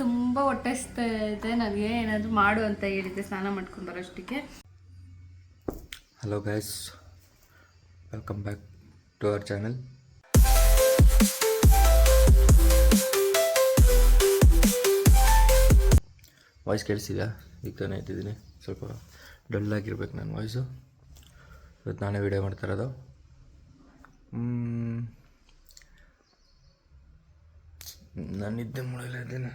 ತುಂಬ ಹೊಟ್ಟೆ ಹಸ್ತಾ ಇದೆ. ನನಗೆ ಏನಾದರೂ ಮಾಡು ಅಂತ ಹೇಳಿದ್ದೆ ಸ್ನಾನ ಮಾಡ್ಕೊಂಡು ಬರೋಷ್ಟಕ್ಕೆ. Hello guys, welcome back to our channel. Voice ಕೇಳಿಸಿದ್ಯಾ? ಈಗ ತಾನೇ ಇಟ್ಟಿದ್ದೀನಿ, ಸ್ವಲ್ಪ ಡಲ್ ಆಗಿರ್ಬೇಕು ನನ್ನ ವಾಯ್ಸು. ಇವತ್ತು ನಾನೇ ವೀಡಿಯೋ ಮಾಡ್ತಾ ಇರೋದು. ನಾನು ನಿದ್ದೆ ಮಾಡಲ್ಲ ಇದ್ದೇನೆ.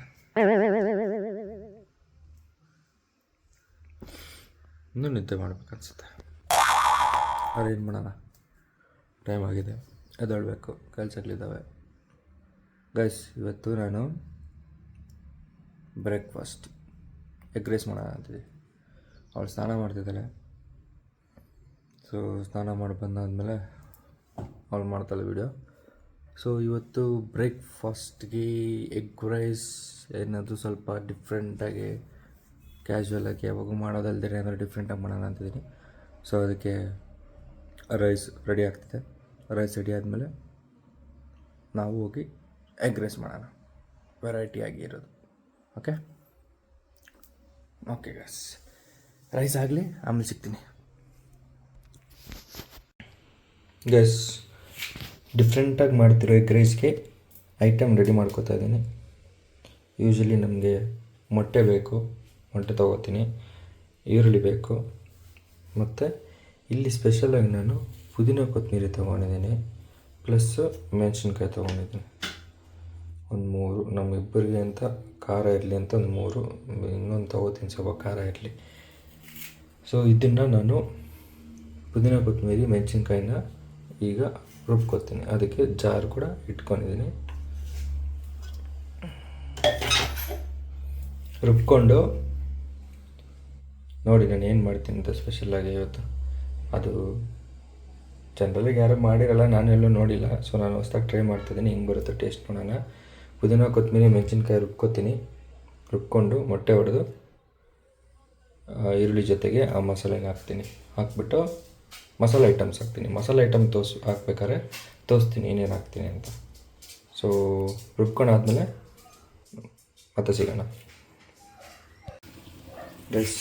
ಇನ್ನೂ ನಿದ್ದೆ ಮಾಡ್ಬೇಕನ್ಸುತ್ತೆ. ಆದರೆ ಏನು ಮಾಡೋಣ, ಟೈಮ್ ಆಗಿದೆ, ಎದ್ದೇಳಬೇಕು, ಕೆಲಸಗಳಿದ್ದಾವೆ. ಗೈಸ್, ಇವತ್ತು ನಾನು ಬ್ರೇಕ್ಫಾಸ್ಟ್ ಎಗ್ ರೈಸ್ ಮಾಡೋಣ ಅಂತಿದ್ದೆ. ಅವಳು ಸ್ನಾನ ಮಾಡ್ತಿದ್ದಾಳೆ. ಸೊ ಸ್ನಾನ ಮಾಡಿ ಬಂದಾದಮೇಲೆ ಅವಳು ಮಾಡ್ತಾಳೆ ವೀಡಿಯೋ. ಸೊ ಇವತ್ತು ಬ್ರೇಕ್ಫಾಸ್ಟ್ಗೆ ಎಗ್ ರೈಸ್ ಏನಾದರೂ ಸ್ವಲ್ಪ ಡಿಫ್ರೆಂಟಾಗಿ, ಕ್ಯಾಶುವಲಾಗಿ ಯಾವಾಗೂ ಮಾಡೋದಲ್ದೇ ಏನಾದರೂ ಡಿಫ್ರೆಂಟಾಗಿ ಮಾಡೋಣ ಅಂತಿದ್ದೀನಿ. ಸೊ ಅದಕ್ಕೆ ರೈಸ್ ರೆಡಿ ಆಗ್ತಿದೆ. ರೈಸ್ ರೆಡಿ ಆದಮೇಲೆ ನಾವು ಹೋಗಿ ಎಗ್ ರೈಸ್ ಮಾಡೋಣ, ವೆರೈಟಿಯಾಗಿ ಇರೋದು. ಓಕೆ ಓಕೆ ಗೈಸ್, ರೈಸ್ ಆಗಲಿ, ಆಮೇಲೆ ಸಿಗ್ತೀನಿ. ಗೈಸ್, ಡಿಫ್ರೆಂಟಾಗಿ ಮಾಡ್ತಿರೋ ಎಗ್ ರೈಸ್ಗೆ ಐಟಮ್ ರೆಡಿ ಮಾಡ್ಕೋತಾ ಇದ್ದೀನಿ. ಯೂಶ್ವಲಿ ನಮಗೆ ಮೊಟ್ಟೆ ಬೇಕು, ಮೊಟ್ಟೆ ತೊಗೋತೀನಿ. ಈರುಳ್ಳಿ ಬೇಕು, ಮತ್ತು ಇಲ್ಲಿ ಸ್ಪೆಷಲಾಗಿ ನಾನು ಪುದೀನ ಕೊತ್ತಂಬರಿ ತೊಗೊಂಡಿದ್ದೀನಿ, ಪ್ಲಸ್ಸು ಮೆಣಸಿನ್ಕಾಯಿ ತೊಗೊಂಡಿದ್ದೀನಿ. ಒಂದು 3, ನಮ್ಮಿಬ್ಬರಿಗೆ ಅಂತ ಖಾರ ಇರಲಿ ಅಂತ ಒಂದು 3, ಇನ್ನೊಂದು ತೊಗೋತೀನಿ ಸ್ವಲ್ಪ ಖಾರ ಇರಲಿ. ಸೊ ಇದನ್ನು ನಾನು ಪುದೀನ ಕೊತ್ತಂಬರಿ ಮೆಣಸಿನ್ಕಾಯಿನ ಈಗ ರುಬ್ಕೊತೀನಿ. ಅದಕ್ಕೆ ಜಾರ್ ಕೂಡ ಇಟ್ಕೊಂಡಿದ್ದೀನಿ. ರುಬ್ಕೊಂಡು ನೋಡಿ ನಾನು ಏನು ಮಾಡ್ತೀನಿ ಅಂತ ಸ್ಪೆಷಲಾಗಿ ಇವತ್ತು. ಅದು ಜನರಲಿಗೆ ಯಾರೂ ಮಾಡಿರಲ್ಲ, ನಾನೆಲ್ಲೂ ನೋಡಿಲ್ಲ. ಸೊ ನಾನು ಹೊಸ್ದಾಗಿ ಟ್ರೈ ಮಾಡ್ತಿದ್ದೀನಿ, ಹಿಂಗೆ ಬರುತ್ತೆ ಟೇಸ್ಟ್ ನೋಡೋಣ. ಪುದೀನ ಕೊತ್ತಂಬರಿ ಮೆಣಸಿನ್ಕಾಯಿ ರುಬ್ಕೊತೀನಿ. ರುಬ್ಕೊಂಡು ಮೊಟ್ಟೆ ಹೊಡೆದು ಈರುಳ್ಳಿ ಜೊತೆಗೆ ಆ ಮಸಾಲೆನ ಹಾಕ್ತೀನಿ. ಹಾಕ್ಬಿಟ್ಟು ಮಸಾಲೆ ಐಟಮ್ಸ್ ಹಾಕ್ತೀನಿ. ಮಸಾಲೆ ಐಟಮ್ ಹಾಕ್ಬೇಕಾದ್ರೆ ತೋರಿಸ್ತೀನಿ ಏನೇನು ಹಾಕ್ತೀನಿ ಅಂತ. ಸೊ ರುಬ್ಕೊಂಡಾದ್ಮೇಲೆ ಮತ್ತೆ ಸಿಗೋಣ. ರೈಸ್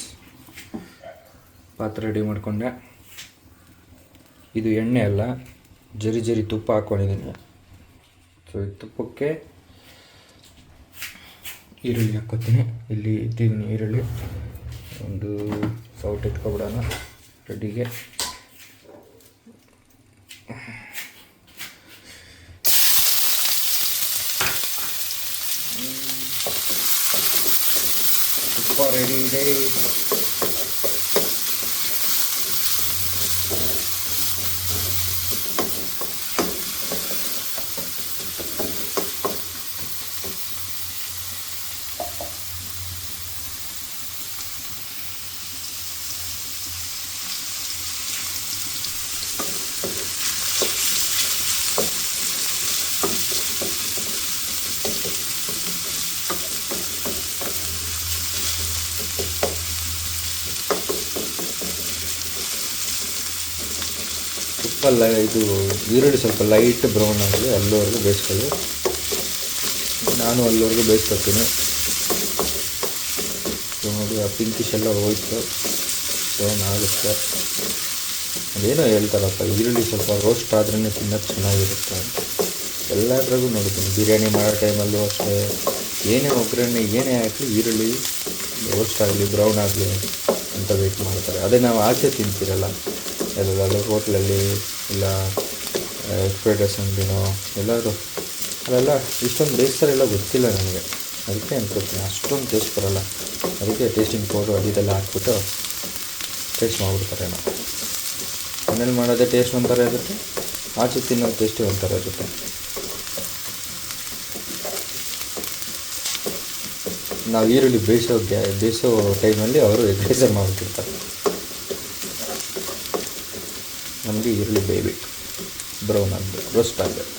ಪಾತ್ರೆ ರೆಡಿ ಮಾಡಿಕೊಂಡೆ. ಇದು ಎಣ್ಣೆ ಅಲ್ಲ, ಜರಿ ತುಪ್ಪ ಹಾಕ್ಕೊಂಡಿದ್ದೀನಿ. ಸೊ ಈ ತುಪ್ಪಕ್ಕೆ ಈರುಳ್ಳಿ ಹಾಕ್ಕೊತೀನಿ. ಇಲ್ಲಿ ಇಟ್ಟಿದ್ದೀನಿ ಈರುಳ್ಳಿ, ಒಂದು ಸೌಟ್ ಎತ್ಕೊಬಿಡೋಣ ರೆಡಿಗೆ. ತುಪ್ಪ ರೆಡಿ ಇದೆ. ಇದು ಈರುಳ್ಳಿ ಸ್ವಲ್ಪ ಲೈಟ್ ಬ್ರೌನ್ ಆಗಿ ಅಲ್ಲಿವರೆಗೂ ಬೇಯಿಸ್ಕೊಳ್ಳಿ. ನಾನು ಅಲ್ಲಿವರೆಗೂ ಬೇಯಿಸ್ಕೊತೀನಿ. ಸೊ ನೋಡಿ, ಆ ಪಿಂಕಿಶ್ ಎಲ್ಲ ಹೋಯ್ತು, ಬ್ರೌನ್ ಆಗುತ್ತೆ. ಅದೇನೋ ಹೇಳ್ತಾರಪ್ಪ, ಈರುಳ್ಳಿ ಸ್ವಲ್ಪ ರೋಸ್ಟ್ ಆದ್ರೇ ತಿನ್ನೋದು ಚೆನ್ನಾಗಿರುತ್ತೆ ಅಂತ. ಎಲ್ಲದ್ರಾಗೂ ನೋಡಿದ್ದೀನಿ, ಬಿರಿಯಾನಿ ಮಾಡೋ ಟೈಮಲ್ಲೂ ಅಷ್ಟೇ, ಏನೇ ಒಗ್ಗರಣೆ ಏನೇ ಹಾಕಲಿ ಈರುಳ್ಳಿ ರೋಸ್ಟ್ ಆಗಲಿ ಬ್ರೌನ್ ಆಗಲಿ ಅಂತ ವೇಟ್ ಮಾಡ್ತಾರೆ. ಅದೇ ನಾವು ಆಚೆ ತಿಂತೀರಲ್ಲ, ಎಲ್ಲೆಲ್ಲ ಹೋಟ್ಲಲ್ಲಿ ಇಲ್ಲ ಫ್ರೈಡ್ ರೈಸ್ ಅಂಗಡಿನೋ ಎಲ್ಲರೂ, ಅಲ್ಲೆಲ್ಲ ಇಷ್ಟೊಂದು ಬೇಯಿಸ್ತಾರೆಲ್ಲ ಗೊತ್ತಿಲ್ಲ ನನಗೆ. ಅದಕ್ಕೆ ಅನ್ಕೋತೀನಿ ಅಷ್ಟೊಂದು ಟೇಸ್ಟ್ ಬರೋಲ್ಲ. ಅದಕ್ಕೆ ಟೇಸ್ಟಿಂಗ್ ಪೌಡ್ರು ಅದೆಲ್ಲ ಹಾಕ್ಬಿಟ್ಟು ಟೇಸ್ಟ್ ಮಾಡಿಬಿಡ್ತಾರೆ. ನಾವು ಮನೇಲಿ ಮಾಡೋದೇ ಟೇಸ್ಟ್ ಒಂಥರ ಇರುತ್ತೆ, ಆಚೆ ತಿನ್ನೋದು ಟೇಸ್ಟೇ ಒಂಥರ ಇರುತ್ತೆ. ನಾವು ಈರುಳ್ಳಿ ಬೇಯಿಸೋ ಟೈಮಲ್ಲಿ ಅವರು ಎಗ್ ರೈಸ್ ಮಾಡಿಬಿಟ್ಟಿರ್ತಾರೆ. ನಮಗೆ ಈರುಳ್ಳಿ ಬೇಯಬೇಕು, ಬ್ರೌನ್ ಆಗಬೇಕು, ರೋಸ್ಟ್ ಆಗಬೇಕು.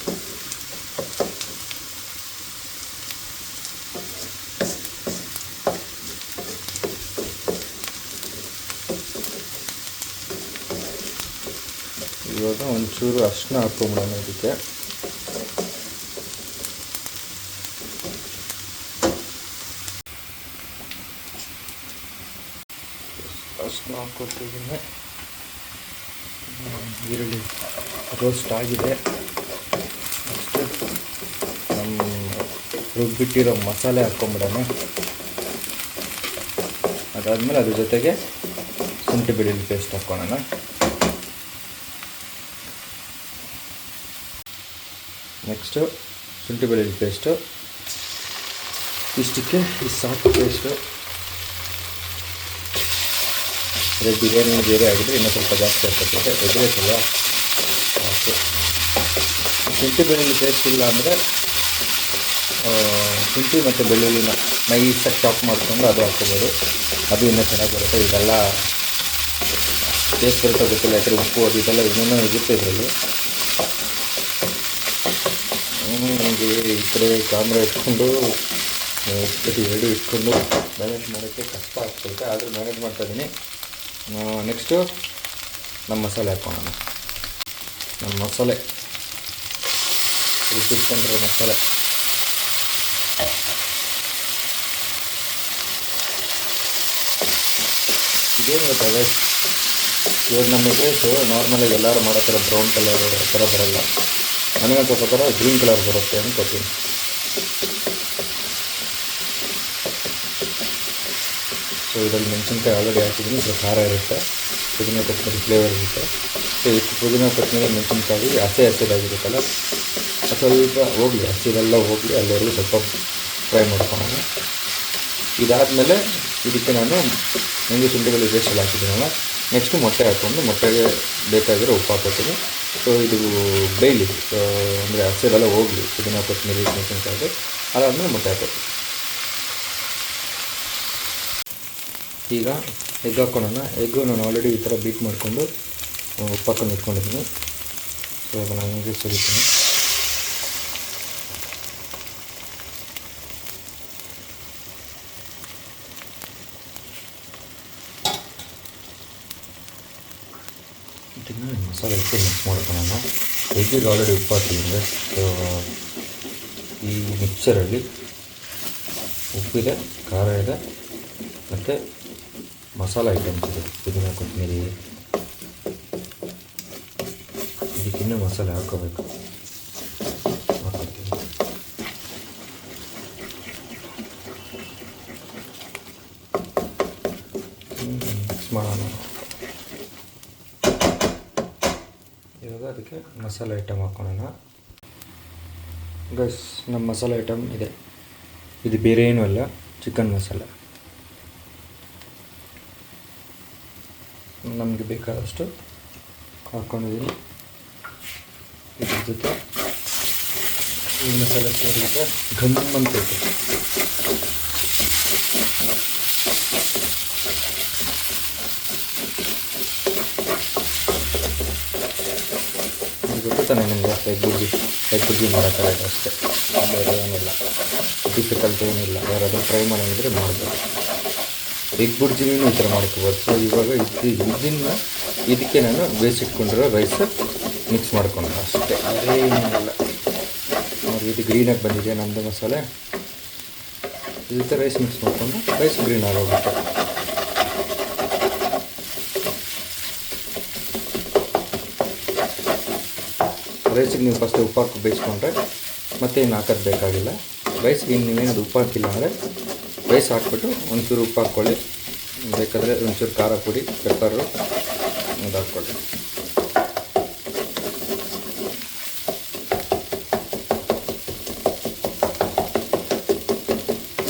ಇವಾಗ ಒಂಚೂರು ಅರಿಶಿನ ಹಾಕ್ಕೊಂಬಿಡೋಣ ಇದಕ್ಕೆ. ಅಷ್ಟು ಹಾಕ್ಕೊತಿದ್ದೀನಿ. ಈರುಳ್ಳಿ ರೋಸ್ಟ್ ಆಗಿದೆ. ನೆಕ್ಸ್ಟ್ ನಮ್ಮ ರುಬ್ಬಿಟ್ಟಿರೋ ಮಸಾಲೆ ಹಾಕ್ಕೊಂಬಿಡೋಣ. ಅದಾದಮೇಲೆ ಅದ್ರ ಜೊತೆಗೆ ಶುಂಠಿ ಬೆಳ್ಳುಳ್ಳಿ ಪೇಸ್ಟ್ ಹಾಕ್ಕೊಳ್ಳೋಣ. ನೆಕ್ಸ್ಟು ಶುಂಠಿ ಬೆಳ್ಳುಳ್ಳಿ ಪೇಸ್ಟು ಇಷ್ಟಕ್ಕೆ ಈ ಸಾಕು ಪೇಸ್ಟು. ಅದೇ ಬಿರಿಯಾನಿ ಬೇರೆ ಆಗಿದ್ರೆ ಇನ್ನೂ ಸ್ವಲ್ಪ ಜಾಸ್ತಿ ಆಗ್ತದೆ, ಎಗ್ರೆಸ್ ಅಲ್ವಾ ಸಾಕು. ಶುಂಠಿ ಬೆಳ್ಳುಳ್ಳಿ ಪೇಸ್ಟ್ ಇಲ್ಲ ಅಂದರೆ ಶುಂಠಿ ಮತ್ತು ಬೆಳ್ಳುಳ್ಳಿನ ನೈಸಾಗಿ ಚಾಪ್ ಮಾಡಿಕೊಂಡು ಅದು ಹಾಕ್ಕೋಬೋದು, ಅದು ಇನ್ನೂ ಚೆನ್ನಾಗಿ ಬರುತ್ತೆ. ಇದೆಲ್ಲ ಟೇಸ್ಟ್ ಬರುತ್ತೆ ಗೊತ್ತಿಲ್ಲ, ಯಾಕಂದರೆ ಉಪ್ಪು ಅದು ಇದೆಲ್ಲ ಏನೇನೋ ಇರುತ್ತೆ ಇದರಲ್ಲಿ. ನನಗೆ ಈ ಕಡೆ ಕ್ಯಾಮ್ರಾ ಇಟ್ಕೊಂಡು ಎರಡು ಇಟ್ಕೊಂಡು ಮ್ಯಾನೇಜ್ ಮಾಡೋಕ್ಕೆ ಕಷ್ಟ ಆಗ್ತೈತೆ, ಆದರೂ ಮ್ಯಾನೇಜ್ ಮಾಡ್ತಾಯಿದ್ದೀನಿ. ನೆಕ್ಸ್ಟು ನಮ್ಮ ಮಸಾಲೆ ಹಾಕ್ಕೊಳ್ಳೋಣ. ನಮ್ಮ ಮಸಾಲೆ ರುಬ್ಬಿಟ್ಕೊಂಡಿರೋ ಮಸಾಲೆ ಇದೇನು ಗೊತ್ತಾಗ, ಇವಾಗ ನಮ್ಮ ಎಗ್ರೆಸು ನಾರ್ಮಲಾಗಿ ಎಲ್ಲರೂ ಮಾಡೋ ಥರ ಬ್ರೌನ್ ಕಲರ್ ಆ ಥರ ಬರೋಲ್ಲ, ನನಗಂತ ಪ್ರಕಾರ ಗ್ರೀನ್ ಕಲರ್ ಬರುತ್ತೆ ಅನ್ಕೋತೀನಿ. ಸೊ ಇದರಲ್ಲಿ ಮೆಣಸಿನ್ಕಾಯಿ ಆಲ್ರೆಡಿ ಹಾಕಿದ್ದೀನಿ, ಸ್ವಲ್ಪ ಖಾರ ಇರುತ್ತೆ, ಪುದೀನ ಕೊತ್ತಂಬರಿ ಫ್ಲೇವರ್ ಇರುತ್ತೆ. ಸೊ ಇಷ್ಟು ಪುದೀನ ಕೊತ್ತಂಬರಿ ಮೆಣಸಿನ್ಕಾಯಿ ಹಸಿದಾಗಿರುತ್ತಲ್ಲ, ಸ್ವಲ್ಪ ಹೋಗಲಿ, ಹಸಿದೆಲ್ಲ ಹೋಗಲಿ, ಅಲ್ಲಿವರೆಗೂ ಸ್ವಲ್ಪ ಫ್ರೈ ಮಾಡ್ಕೊಳ್ಳೋಣ. ಇದಾದಮೇಲೆ ಇದಕ್ಕೆ ನಾನು ನನಗೆ ಶುಂಠಿ ಬೆಳ್ಳುಳ್ಳಿ ಪೇಸ್ಟ್ ಎಲ್ಲ ಹಾಕಿದ್ದೀನಲ್ಲ, ನೆಕ್ಸ್ಟು ಮೊಟ್ಟೆ ಹಾಕ್ಕೊಂಡು ಮೊಟ್ಟೆಗೆ ಬೇಕಾಗಿರೋ ಉಪ್ಪು ಹಾಕೋತೀನಿ. ಸೊ ಇದು ಬೇಯಲಿ, ಅಂದರೆ ಹಸಿದೆಲ್ಲ ಹೋಗಲಿ, ಪುದೀನ ಕೊತ್ತಂಬರಿ ಮೆಣಸಿನ್ಕಾಯಿ. ಅದಾದಮೇಲೆ ಮೊಟ್ಟೆ ಹಾಕೋತೀನಿ. ಈಗ ಎಗ್ ಹಾಕ್ಕೊಳ್ಳೋಣ. ಎಗ್ಗು ನಾನು ಆಲ್ರೆಡಿ ಈ ಥರ ಬೀಟ್ ಮಾಡಿಕೊಂಡು ಉಪ್ಪು ಹಾಕೊಂಡು ಇಟ್ಕೊಂಡಿದ್ದೀನಿ. ಸೊ ಅದನ್ನು ಹಂಗೆ ಸುರಿತೀನಿ. ಇದನ್ನು ಮಸಾಲೆ ಇಟ್ಟು ಮಿಕ್ಸ್ ಮಾಡ್ಕೊಳ್ಳೋಣ. ಎಗ್ಗಿಗೆ ಆಲ್ರೆಡಿ ಉಪ್ಪು ಹಾಕಿದ್ದೀನಿ. ಸೊ ಈ ಮಿಕ್ಸರಲ್ಲಿ ಉಪ್ಪಿದೆ, ಖಾರ ಇದೆ, ಮತ್ತು ಮಸಾಲ ಐಟಮ್ಸ್ ಇದೆ, ಪುದೀನ ಕೊತ್ತಂಬರಿ. ಇದಕ್ಕಿನ್ನೂ ಮಸಾಲೆ ಹಾಕ್ಕೋಬೇಕು. ಹಾಕ್ಕೊತೀನಿ. ಮಿಕ್ಸ್ ಮಾಡೋಣ. ಇವಾಗ ಅದಕ್ಕೆ ಮಸಾಲೆ ಐಟಮ್ ಹಾಕ್ಕೊಳ್ಳೋಣ. ಗೈಸ್, ನಮ್ಮ ಮಸಾಲೆ ಐಟಮ್ ಇದೆ. ಇದು ಬೇರೆ ಏನೂ ಅಲ್ಲ, ಚಿಕನ್ ಮಸಾಲೆ. ನಮಗೆ ಬೇಕಾದಷ್ಟು ಹಾಕ್ಕೊಂಡಿದ್ದೀನಿ. ಇದ್ರ ಜೊತೆ ಈ ಮಸಾಲೆ ಸೇರಿದ್ರೆ ಘಮ್ ಅಂತೈತೆ. ಗೊತ್ತಾನೆ ನಿಮಗೆ, ಎಗ್ ಬುರ್ಜಿ ಮಾಡೋ ಥರ ಇದೆ ಅಷ್ಟೇ, ಬೇರೆ ಏನಿಲ್ಲ, ಡಿಫಿಕಲ್ಟ್ ಏನಿಲ್ಲ. ಯಾರಾದರೂ ಟ್ರೈ ಮಾಡೋಂಗಿದ್ರೆ ಮಾಡ್ಬೋದು. ಎಗ್ ಬುರ್ಜಿನೂ ಈ ಥರ ಮಾಡ್ಕೋಬೋದು. ಸೊ ಇವಾಗ ಇದಕ್ಕೆ ನಾನು ಬೇಯಿಸಿಟ್ಕೊಂಡಿರೋ ರೈಸ್ ಮಿಕ್ಸ್ ಮಾಡ್ಕೊಂಡು ಅಷ್ಟೇ, ಅದೇ ಏನಿಲ್ಲ. ನೋಡಿ, ಇದು ಗ್ರೀನಾಗಿ ಬಂದಿದೆ ನಮ್ಮದು ಮಸಾಲೆ. ಇದಕ್ಕೆ ರೈಸ್ ಮಿಕ್ಸ್ ಮಾಡಿಕೊಂಡು ರೈಸ್ ಗ್ರೀನ್ ಆಗೋಗುತ್ತೆ. ರೈಸಿಗೆ ನೀವು ಫಸ್ಟ್ ಉಪ್ಪು ಹಾಕಿ ಬೇಯಿಸ್ಕೊಂಡ್ರೆ ಮತ್ತೆ ಇನ್ನು ಹಾಕೋದು ಬೇಕಾಗಿಲ್ಲ. ರೈಸ್ಗೆ ನೀವೇನದು ಉಪ್ಪು ಹಾಕಿಲ್ಲ ಅಂದರೆ ರೈಸ್ ಹಾಕ್ಬಿಟ್ಟು ಒಂಚೂರು ಉಪ್ಪು ಹಾಕ್ಕೊಳ್ಳಿ, ಬೇಕಾದರೆ ಒಂಚೂರು ಖಾರ ಪುಡಿ, ಪೆಪ್ಪರು ಅದು ಹಾಕ್ಕೊಳ್ಳಿ.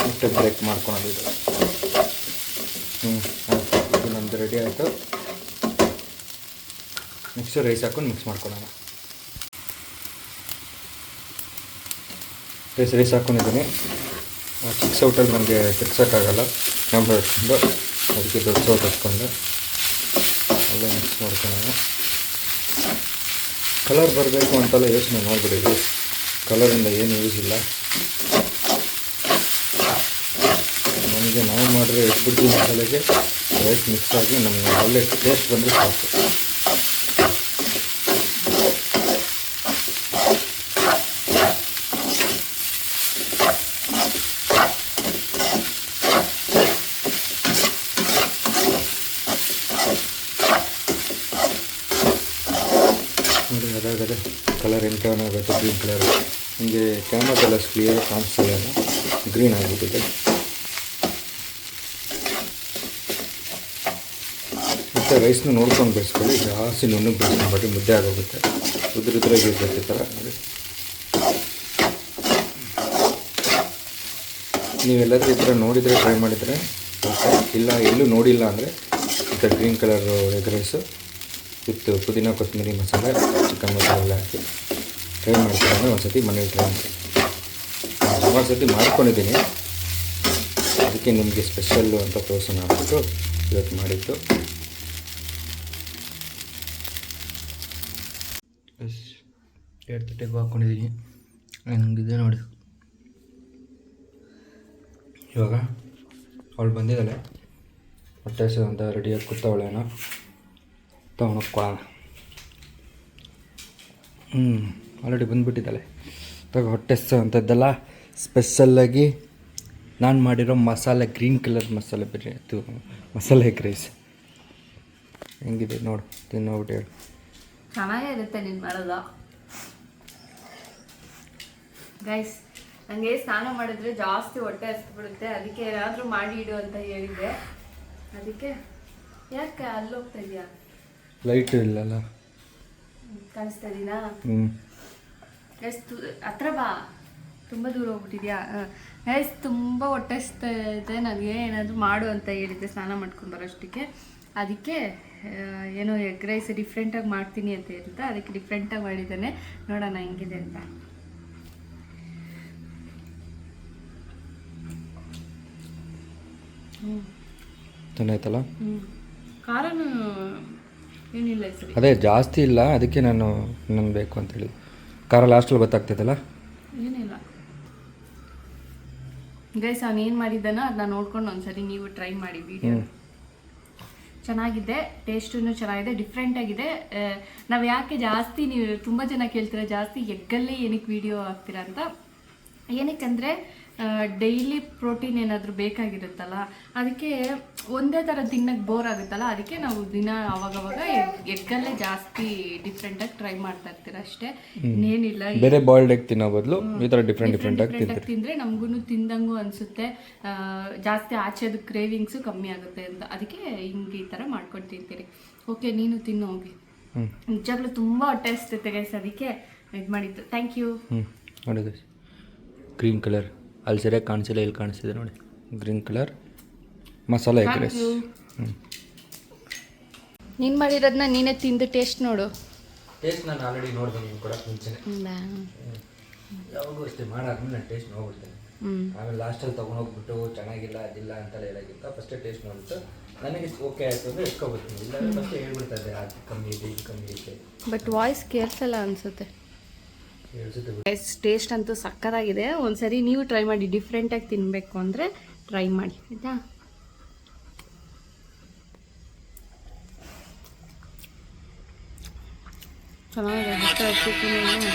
ಮತ್ತೆ ಬ್ರೇಕ್ ಮಾಡ್ಕೊಳೋದು ಇದು. ಆಯಿತು, ಇದು ನಮ್ಮದು ರೆಡಿ ಆಯಿತು. ನೆಕ್ಸ್ಟ್ ರೈಸ್ ಹಾಕ್ಕೊಂಡು ಮಿಕ್ಸ್ ಮಾಡ್ಕೊಳ್ಳೋಣ. ರೈಸ್ ಹಾಕ್ಕೊಂಡಿದ್ದೀನಿ. ಚಿಕ್ಕ ಸೌಟಲ್ಲಿ ನನಗೆ ತಿರ್ಸೋಕ್ಕಾಗಲ್ಲ, ಕ್ಯಾಮ್ರಾ ಇಟ್ಕೊಂಡು, ಅದಕ್ಕೆ ದೊಡ್ಡ ಸೌಟ್ ಹಚ್ಕೊಂಡು ಎಲ್ಲ ಮಿಕ್ಸ್ ಮಾಡ್ಕೊಳ್ಳೋಣ. ಕಲರ್ ಬರಬೇಕು ಅಂತೆಲ್ಲ ಯೋಚನೆ ಮಾಡಿಬಿಡಿ, ಕಲರಿಂದ ಏನು ಯೂಸ್ ಇಲ್ಲ. ನಮಗೆ ನಾವು ಮಾಡಿದ್ರೆ ಎಗ್ ಬುರ್ಜಿ ಮಸಾಲೆಗೆ ರೈಸ್ ಮಿಕ್ಸ್ ಆಗಿ ನಮಗೆ ಒಳ್ಳೆ ಟೇಸ್ಟ್ ಬಂದರೆ ಸಾಕು. ಆನ್ ಆಗುತ್ತೆ ಗ್ರೀನ್ ಕಲರ್. ನಿಮಗೆ ಕ್ಯಾಮ್ರಾದೆಲ್ಲ ಕ್ಲಿಯರ್ ಕಾಣಿಸ್ತಿಲ್ಲ, ಗ್ರೀನ್ ಆಗಿಬಿಟ್ಟಿದೆ. ಮತ್ತು ರೈಸ್ನ ನೋಡ್ಕೊಂಡು ಬೇಯಿಸ್ಕೊಳ್ಳಿ, ಜಾಸ್ತಿ ನುಣ್ಣಗೆ ಬೇಯಿಸ್ಕೊಂಡ್ಬಿಟ್ಟು ಮುದ್ದೆ ಆಗೋಗುತ್ತೆ. ಉದ್ರಾಗಿ ಇರ್ತೈತೆ ಈ ಥರ ನೋಡಿ. ನೀವೆಲ್ಲಾದರೂ ಈ ಥರ ನೋಡಿದರೆ ಟ್ರೈ ಮಾಡಿದರೆ ಇಲ್ಲ, ಎಲ್ಲೂ ನೋಡಿಲ್ಲ ಅಂದರೆ ಈ ಥರ green colour egg rice with ಪುದೀನ ಕೊತ್ತಂಬರಿ ಮಸಾಲೆ ಚಿಕನ್ ಮಸಾಲೆ ಎಲ್ಲ ಹಾಕಿ ಟ್ರೈ ಮಾಡ್ತೀನಿ ಅಂದರೆ ಒಂದು ಸತಿ ಮನೇಲಿ ಟ್ರೈ ಮಾಡಿ. ಸುಮಾರು ಸತಿ ಮಾಡ್ಕೊಂಡಿದ್ದೀನಿ, ಅದಕ್ಕೆ ನಿಮಗೆ ಸ್ಪೆಷಲ್ಲು ಅಂತ ತೋರಿಸೋಣ ಅಂದ್ಬಿಟ್ಟು ಇವತ್ತು ಮಾಡಿದ್ದು. ಎರಡು ತಟ್ಟೆಗೆ ಹಾಕ್ಕೊಂಡಿದ್ದೀನಿ, ಹಂಗಿದೆ ನೋಡಿ. ಇವಾಗ ಅವಳು ಬಂದಿದ್ದಾಳೆ, ಹೊಟ್ಟೆ ಅಂತ ರೆಡಿಯಾಗಿ ಕೂತವಳೇನೋ, ತೊಗೊಂಡೋಗ್ಕೊಳ್ಳೋಣ. ಆಲ್ರೆಡಿ ಬಂದುಬಿಟ್ಟಿದ್ದಾಳೆ. ಇವಾಗ ಹೊಟ್ಟೆ ಅಂಥದ್ದೆಲ್ಲ ಸ್ಪೆಷಲ್ಲಾಗಿ ನಾನು ಮಾಡಿರೋ ಮಸಾಲೆ, ಗ್ರೀನ್ ಕಲರ್ ಮಸಾಲೆ ಬಿರಿಯಾನಿ, ಮಸಾಲೆ ಎಗ್ ರೈಸ್ ಹೆಂಗಿದೆ ನೋಡು, ತಿನ್ನೋಗ್ಬಿಟ್ಟು ಹೇಳು. ಚೆನ್ನಾಗಿರುತ್ತೆ ನೀನು ಮಾಡೋದು ಗೈಸ್. ನನಗೆ ಸ್ನಾನ ಮಾಡಿದ್ರೆ ಜಾಸ್ತಿ ಹೊಟ್ಟೆ ಹಸ್ಬಿಡುತ್ತೆ, ಅದಕ್ಕೆ ಏನಾದರೂ ಮಾಡಿ ಇಡು ಅಂತ ಹೇಳಿದ್ದೆ. ಅದಕ್ಕೆ ಯಾಕೆ ಅಲ್ಲಿ ಹೋಗ್ತಾ ಇದೆಯಾ? ಲೈಟ್ ಇಲ್ಲಲ್ಲ, ಕಾಣಿಸ್ತಾ ಇದೀನಾ? ಎಷ್ಟು ಹತ್ರ ಬಾ, ತುಂಬ ದೂರ ಹೋಗ್ಬಿಟ್ಟಿದ್ಯಾ? ಗೈಸ್ ತುಂಬ ಹೊಟ್ಟೆ ಹಸ್ತಾ ಇದೆ, ನನಗೆ ಏನಾದರೂ ಮಾಡು ಅಂತ ಹೇಳಿದ್ದೆ ಸ್ನಾನ ಮಾಡ್ಕೊಂಡು ಬರೋಷ್ಟಕ್ಕೆ. ಅದಕ್ಕೆ ಏನೋ ಎಗ್ ರೈಸ್ ಡಿಫ್ರೆಂಟಾಗಿ ಮಾಡ್ತೀನಿ ಅಂತ ಹೇಳ್ತಾ ಅದಕ್ಕೆ ಡಿಫ್ರೆಂಟಾಗಿ ಮಾಡಿದ್ದಾನೆ. ನೋಡೋಣ ಹೆಂಗಿದೆ ಅಂತ. ಚೆನ್ನಾಯ್ತಲ್ಲ? ಖಾರನೂ ಏನಿಲ್ಲ ಸರಿ, ಅದೇ ಜಾಸ್ತಿ ಇಲ್ಲ, ಅದಕ್ಕೆ ನಾನು ಬೇಕು ಅಂತ ಹೇಳಿ. ಖಾರ ಲಾಸ್ಟಲ್ಲಿ ಗೊತ್ತಾಗ್ತೈತಲ್ಲ? ಏನಿಲ್ಲ ಗೈಸ್, ಅವ್ನು ಏನು ಮಾಡಿದ್ದಾನೋ ಅದನ್ನ ನೋಡ್ಕೊಂಡು ಒಂದ್ಸರಿ ನೀವು ಟ್ರೈ ಮಾಡಿ ವಿಡಿಯೋ. ಚೆನ್ನಾಗಿದೆ, ಟೇಸ್ಟೂ ಚೆನ್ನಾಗಿದೆ, ಡಿಫ್ರೆಂಟಾಗಿದೆ. ನಾವು ಯಾಕೆ ಜಾಸ್ತಿ, ನೀವು ತುಂಬ ಜನ ಕೇಳ್ತೀರಾ ಜಾಸ್ತಿ ಎಗ್ಗಲ್ಲೇ ಏನಕ್ಕೆ ವಿಡಿಯೋ ಹಾಕ್ತೀರಾ ಅಂತ. ಏನಕ್ಕಂದರೆ ಡೈಲಿ ಪ್ರೋಟೀನ್ ಏನಾದರೂ ಬೇಕಾಗಿರುತ್ತಲ್ಲ, ಅದಕ್ಕೆ ಒಂದೇ ಥರ ತಿನ್ನಕ್ಕೆ ಬೋರ್ ಆಗುತ್ತಲ್ಲ, ಅದಕ್ಕೆ ನಾವು ದಿನ ಅವಾಗವಾಗ ಎಗ್ಗಲ್ಲೇ ಜಾಸ್ತಿ ಡಿಫ್ರೆಂಟಾಗಿ ಟ್ರೈ ಮಾಡ್ತಾ ಇರ್ತೀರ ಅಷ್ಟೇ, ಇನ್ನೇನಿಲ್ಲ. ಬೇರೆ ಬಾಯ್ಲ್ಡ್ ಎಗ್ ತಿನ್ನೋ ಬದಲು ಈ ಥರ ಡಿಫ್ರೆಂಟಾಗಿ ತಿಂದರೆ ನಮಗೂ ತಿಂದಂಗೂ ಅನಿಸುತ್ತೆ, ಜಾಸ್ತಿ ಆಚೆದು ಕ್ರೇವಿಂಗ್ಸು ಕಮ್ಮಿ ಆಗುತ್ತೆ ಅಂತ. ಅದಕ್ಕೆ ಹಿಂಗೆ ಈ ಥರ ಮಾಡ್ಕೊಂಡು ತಿಂತೀರಿ. ಓಕೆ, ನೀನು ತಿನ್ನು ಹೋಗಿ. ನಿಜವಾಗ್ಲೂ ತುಂಬ ಹೊಟ್ಟೆ ಹಸ್ತೈತೆ ಗೈಸ್, ಅದಕ್ಕೆ ಇದು ಮಾಡಿದ್ದು. Thank you. ನೋಡಿ ಗೈಸ್, ಗ್ರೀನ್ ಕಲರ್ ಅಲ್ಲಿ ಸರಿಯಾಗಿ ಕಾಣಿಸಿಲ್ಲ, ಇಲ್ಲಿ ಕಾಣಿಸ್ತಿದೆ ನೋಡಿ, green colour masala egg rice. ನೀನು ಮಾಡಿರೋದನ್ನ ನೀನೇ ತಿಂದು ಟೇಸ್ಟ್ ನೋಡು. ಟೇಸ್ಟ್ ನಾನು ಆಲ್ರೆಡಿ ನೋಡಿದೆ, ನೀವು ಕೊಡೋಕ್ಕೆ ಮುಂಚೆನೆ. ಯಾವಾಗೂ ಅಷ್ಟೇ ಮಾಡಾದ್ಮೇಲೆ ನಾನು ಟೇಸ್ಟ್ ನೋಡ್ಬಿಡ್ತೇನೆ. ಆಮೇಲೆ ಲಾಸ್ಟಲ್ಲಿ ತೊಗೊಂಡೋಗ್ಬಿಟ್ಟು ಚೆನ್ನಾಗಿಲ್ಲ ಅದಿಲ್ಲ ಅಂತೆಲ್ಲ ಹೇಳೋಕ್ಕಿಂತ ಫಸ್ಟೇ ಟೇಸ್ಟ್ ನೋಡ್ಬಿಟ್ಟು ನನಗೆ ಓಕೆ ಆಯಿತು ಅಂದರೆ ಎತ್ಕೊಬರ್ತೀನಿ, ಇಲ್ಲ ಫಸ್ಟೇ ಹೇಳ್ಬಿಡ್ತಾ ಇದ್ದೆ ಅದು ಕಮ್ಮಿ ಇದೆ ಇದು ಕಮ್ಮಿ ಇದೆ. ಬಟ್ ವಾಯ್ಸ್ ಕೇಳಿಸಲ್ಲ ಅನಿಸುತ್ತೆ. ಟೇಸ್ಟ್ ಅಂತೂ ಸಕ್ಕತ್ತಾಗಿದೆ. ಒಂದ್ಸರಿ ನೀವು ಟ್ರೈ ಮಾಡಿ, ಡಿಫ್ರೆಂಟಾಗಿ ತಿನ್ನಬೇಕು ಅಂದರೆ ಟ್ರೈ ಮಾಡಿ ಆಯಿತಾ. ಚೆನ್ನಾಗಿದೆ, ಹೊಟ್ಟೆ ಹಸಿತೀನಿ,